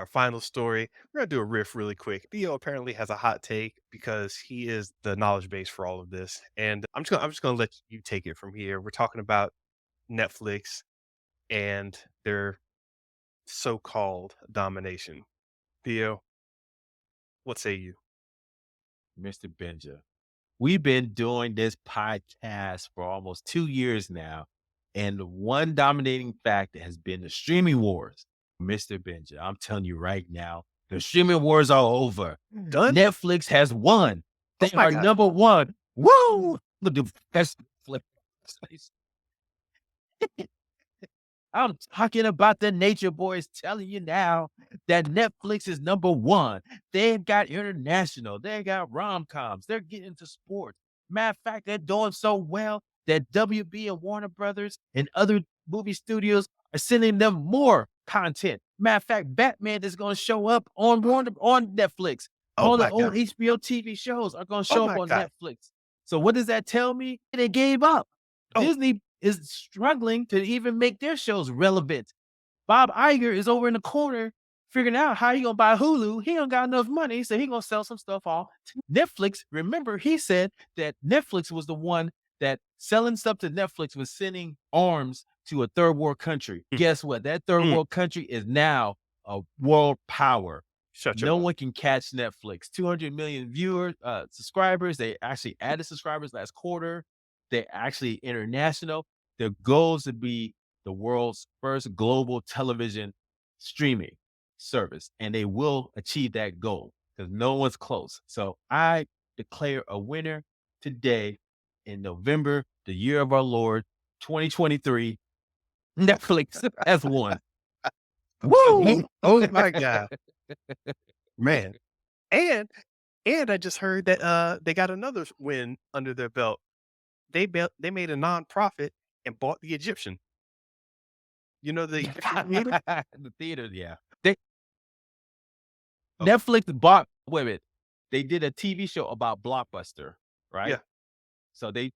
final story. We're gonna do a riff really quick. Theo apparently has a hot take because he is the knowledge base for all of this, and I'm just gonna let you take it from here. We're talking about Netflix and their so-called domination. Theo, what say you? Mr. Benja. We've been doing this podcast for almost 2 years now. And the one dominating factor has been the streaming wars. Mr. Benja, I'm telling you right now, the streaming wars are over. Done? Netflix has won. Oh They my are god. number one. Woo! Look at the best flip. I'm talking about the Nature Boys telling you now that Netflix is number one. They've got international, they got rom-coms, they're getting into sports. Matter of fact, they're doing so well that WB and Warner Brothers and other movie studios are sending them more content. Matter of fact, Batman is going to show up on Netflix. Oh All the my old god. HBO TV shows are going to Oh show up my on god. Netflix. So what does that tell me? They gave up. Oh, Disney is struggling to even make their shows relevant. Bob Iger is over in the corner figuring out how he gonna buy Hulu. He don't got enough money, so he gonna sell some stuff off to Netflix. Remember, he said that Netflix was the one that selling stuff to Netflix was sending arms to a third world country. mm, Guess what? That third mm, world country is now a world power. shut your No mouth. one can catch Netflix. 200 million viewers, subscribers. They actually added subscribers last quarter. They're actually international. Their goal is to be the world's first global television streaming service, and they will achieve that goal because no one's close. So I declare a winner today in November, the year of our Lord, 2023. Netflix has won. Oh, Woo! oh my god. Man. And and I just heard that they got another win under their belt. They made a nonprofit and bought the Egyptian. You know the Egyptian theater? The theater, yeah. They Oh, Netflix bought wait a minute. They did a TV show about Blockbuster, right? yeah, So they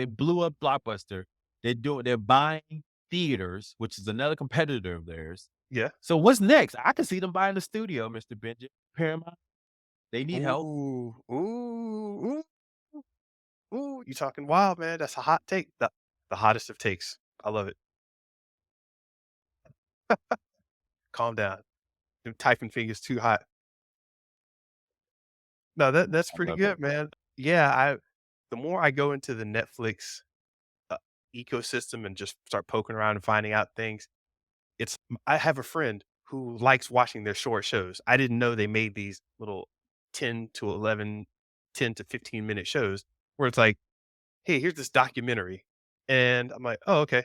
blew up Blockbuster. They're buying theaters, which is another competitor of theirs. yeah. So what's next? I can see them buying the studio, Mr. Benjamin. Paramount. They need help. Ooh, ooh, ooh, ooh, you talking wild, man. That's a hot take. The hottest of takes. I love it. Calm down. Them typing fingers too hot. No, that's I pretty love it. good, man. Yeah, I the more I go into the Netflix uh, ecosystem and just start poking around and finding out things, I have a friend who likes watching their short shows. I didn't know they made these little 10 to 11, 10 to 15-minute shows where it's like, "Hey, here's this documentary." And I'm like, "Oh, okay."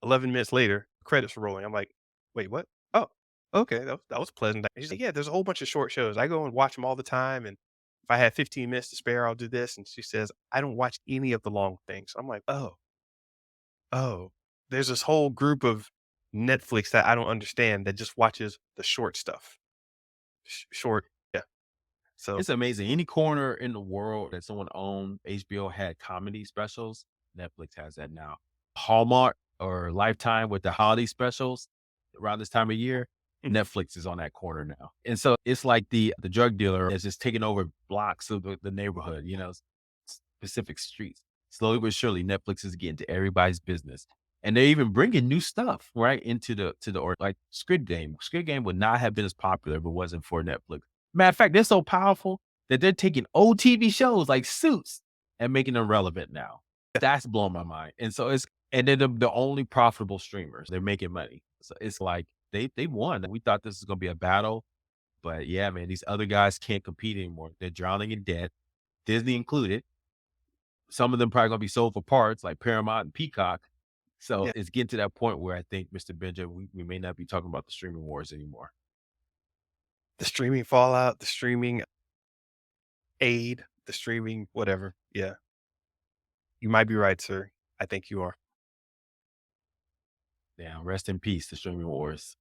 11 minutes later, credits are rolling. I'm like, "Wait, what? Oh, okay, that was pleasant." She's like, "Yeah, there's a whole bunch of short shows. I go and watch them all the time, and if I have 15 minutes to spare, I'll do this." And she says, "I don't watch any of the long things." I'm like, "Oh, oh." There's this whole group of Netflix that I don't understand that just watches the short stuff. Short, yeah. So, It's amazing. Any corner in the world that someone owned, HBO had comedy specials. Netflix has that now. Hallmark or Lifetime with the holiday specials around this time of year, mhm, Netflix is on that corner now. And so it's like the drug dealer is just taking over blocks of the neighborhood, specific streets. Slowly but surely, Netflix is getting to everybody's business. And they're even bringing new stuff right into the or like Squid Game. Squid Game would not have been as popular if it wasn't for Netflix. Matter of fact, they're so powerful that they're taking old TV shows like Suits and making them relevant now. That's blowing my mind. And so and they're the only profitable streamers. They're making money. So it's like they won. We thought this was gonna be a battle, but yeah, man, these other guys can't compete anymore. They're drowning in debt, Disney included. Some of them probably gonna be sold for parts, like Paramount and Peacock. So yeah. it's getting to that point where I think, Mr. Benja, we may not be talking about the streaming wars anymore. The streaming fallout, the streaming aid, the streaming whatever. Yeah. You might be right, sir. I think you are. Yeah, rest in peace, the streaming wars.